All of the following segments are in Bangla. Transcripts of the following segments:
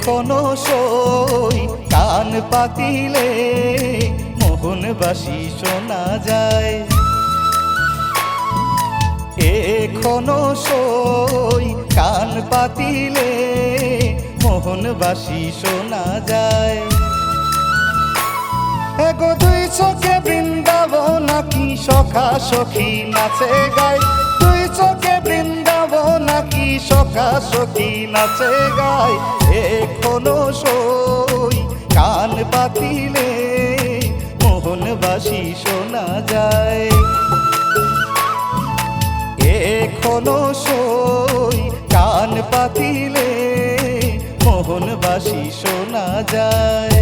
এখনো সই কান পাতিলে মোহনবাসী শোনা যায়। এখনো সই কান পাতিলে মোহনবাসী শোনা যায়। এগো দুই চোখে বৃন্দাবন নাকি সখা সখী নাচে গায়। দুই চোখে বৃন্দাবন নাকি সখা সখী নাচে গায়। এখনো সই কান পাতিলে মোহনবাসী শোনা যায়। এখনো সই কান পাতিলে মোহনবাসী শোনা যায়।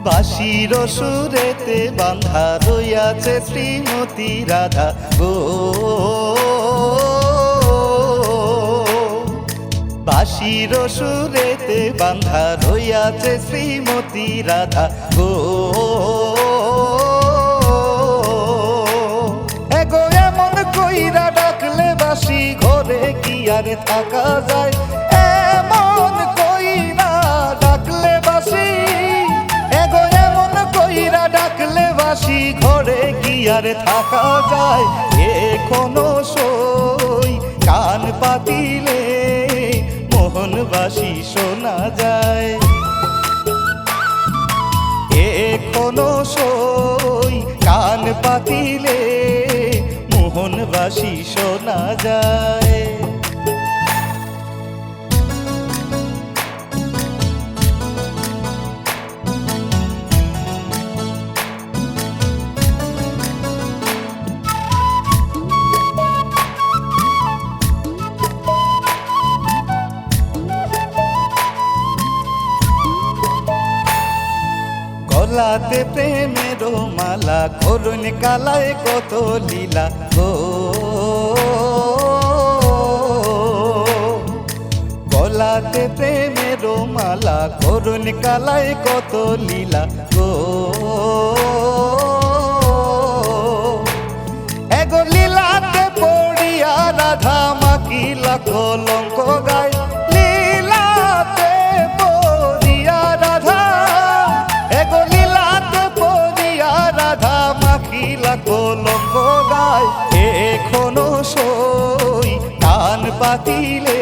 বাঁশির সুরেতে বাঁধা রইয়াছে শ্রীমতী রাধা গো। বাঁশির সুরেতে বাঁধা রইয়াছে শ্রীমতী রাধা গো। এগো এমন কইরা ডাকলে বাঁশি ঘরে কি আর থাকা যায়। এমন কইরা ডাকলে বাঁশি ডাকলে বাঁশি ঘরে কি আর থাকা যায়। এখনো সই কান পাতিলে মোহনবাসী শোনা যায়। এখনো সই কান পাতিলে মোহনবাসী শোনা যায়। গলাতে প্রেমের মালা করুণ কালায় কত লীলা গো। গলাতে প্রেমের মালা করুণ কালায় কত লীলা গো। এগো লীলাতে পড়িয়া রাধা মাকিলা কলঙ্ক গায়। লীলাতে পড়িয়া রাধা রাধা মাখিলা কলঙ্ক গায়। এখনো সই কান পাতিলে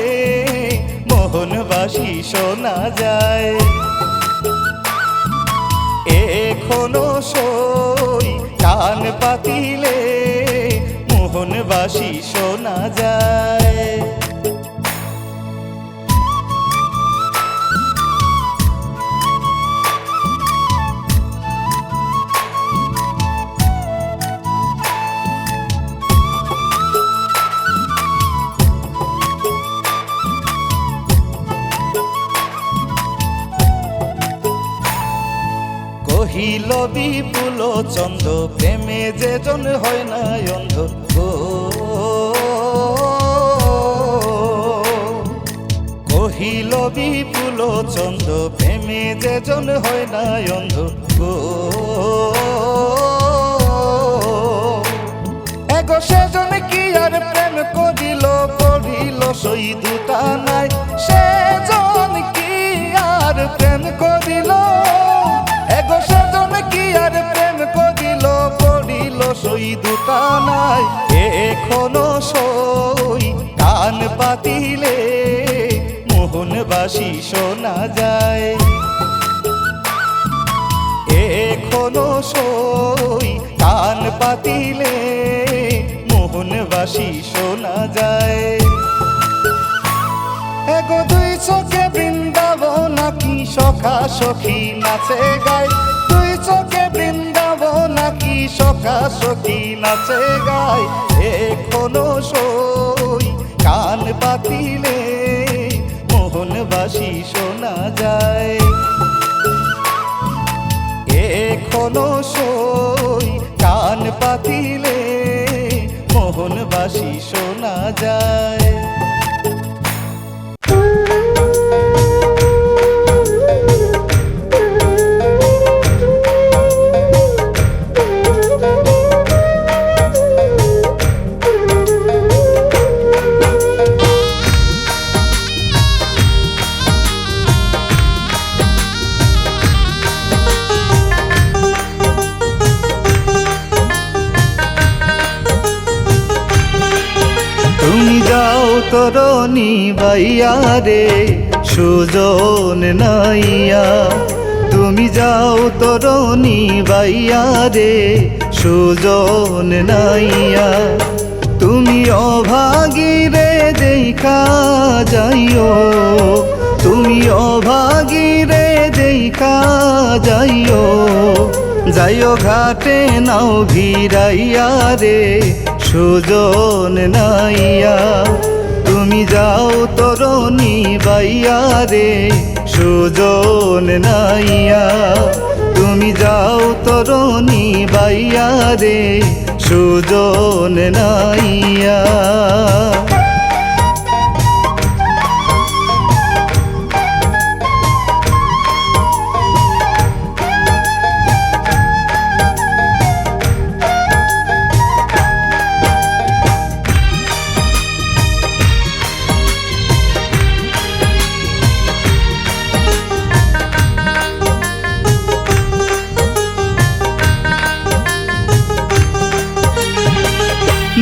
মোহনবাসী শোনা যায়। এখনো সই কান পাতিলে মোহনবাসী শোনা যায়। কহিল বিপুল চন্দ্র প্রেমে যে জন হয় না অন্ধ গো। কহিল বিপুল চন্দ্র প্রেমে যে জন হয় না অন্ধ গো। এগো সেজন কি আর প্রেম করিল পড়িল সই দুটা নাই। সেজন কি আর প্রেম করিল এগো সেজন কি আর প্রেম করিল পড়িল সই দুটা নাই। এখনো সই কান পাতিলে মোহনবাসী শোনা যায়। এখনো সই কান পাতিলে মোহনবাসী শোনা যায়। এগো দুই চোখে বৃন্দাবন নাকি সখা সখী নাচে গায়। দুই চোখে বৃন্দাবন নাকি সখা সখী নাচে গায়। এখনো সই কান পাতিলে মোহনবাসী শোনা যায়। এখনো সই কান পাতিলে মোহন বাঁশি শোনা যায়। তুমি যাও তরণী বাইয়া রে সুজন নাইয়া, তুমি যাও তরণী বাইয়া রে সুজন নাইয়া। তুমি অভাগী রে দেখা যাইও, তুমি অভাগী রে দেখা যাইও, যাইও ঘাটে নাও ভিড়াইয়া রে সুজন নাইয়া। তুমি যাও তরণী বাইয়া রে সুজন নাইয়া, তুমি যাও তরণী বাইয়া রে সুজন নাইয়া।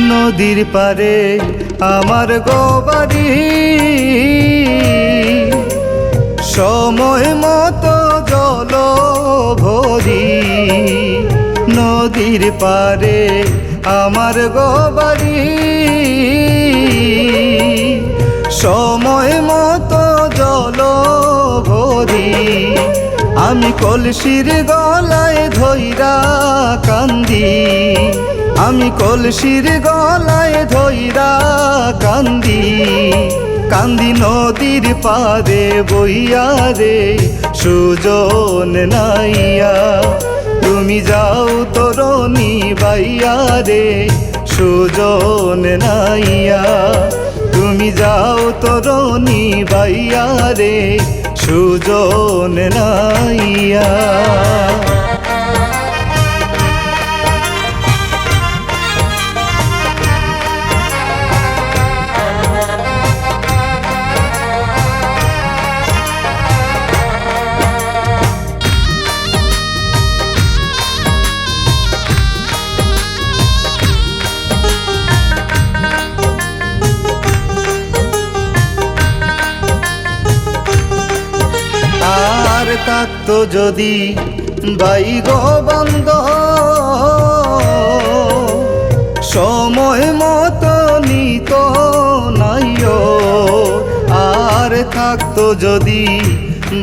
নদীর পারে আমার গবাড়ি, সময় মতো জল ভরি। নদীর পারে আমার গবাড়ি, সময় মতো জল ভরি। আমি কলসির গলায় ধইরা কান্দি, আমি কলসির গলায় ধইরা কান্দি। কান্দি নদীর পারে বইয়া রে সুজন নাইয়া। তুমি যাও তরণী বাইয়া রে সুজন নাইয়া, তুমি যাও তরণী বাইয়া রে সুজন নাইয়া। আর থাকতো যদি বাইগো বন্ধ, সময় মতো নিত নাইও। আর থাকতো যদি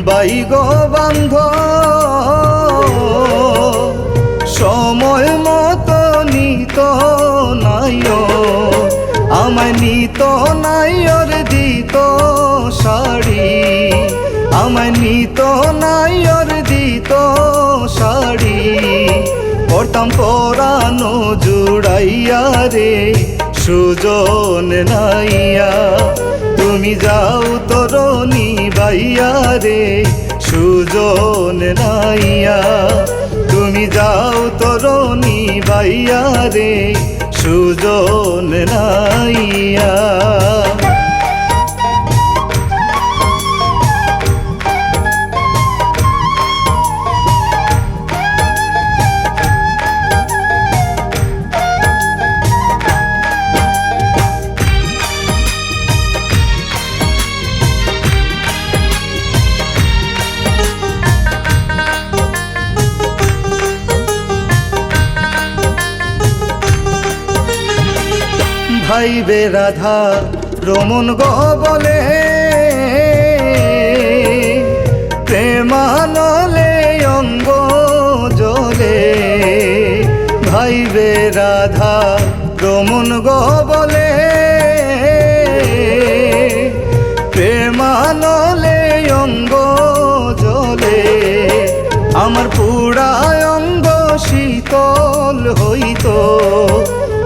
বাইগো বন্ধ, সময় মতো নিত নাইও। আমায় নিত নাইয়র দিত শাড়ি, আমায় নিত নাইয়র দিত শাড়ি। পরতাম পরানো জুড়াইয়া রে সুজন নাইয়া। তুমি যাও তরণী বাইয়া রে সুজন নাইয়া, তুমি যাও তরণী বাইয়া রে সুজন নাইয়া। ভাইবে রাধা রমন গো বলে, প্রেমানলে অঙ্গ জ্বলে। ভাইবে রাধা রমন গো বলে, প্রেমানলে অঙ্গ জ্বলে। আমার পুরা অঙ্গ শীতল হইতো,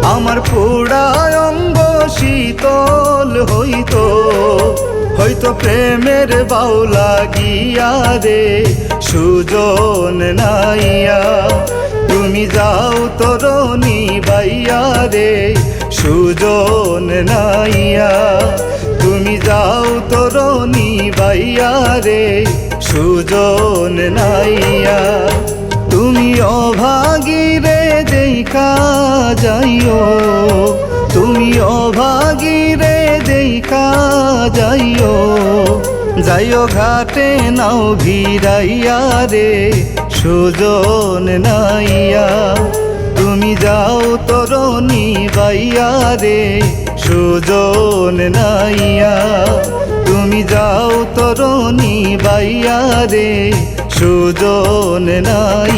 আমার পোড়ায় অঙ্গ শীতল হইতো, হয়তো প্রেমের বাউ লাগিয়া রে সুজন নাইয়া। তুমি যাও তরণী বাইয়া রে সুজন নাইয়া, তুমি যাও তরণী বাইয়া রে সুজন নাইয়া। তুমি অভাগী রে দেখা যাইও, তুমি অভাগী রে দেখা যাইও, যাইও ঘাটে নাও ভিড়াইয়া রে সুজন নাইয়া। তুমি যাও তরণী বাইয়া রে সুজন নাইয়া, তুমি যাও তরণী বাইয়া রে সুজন নাইয়া।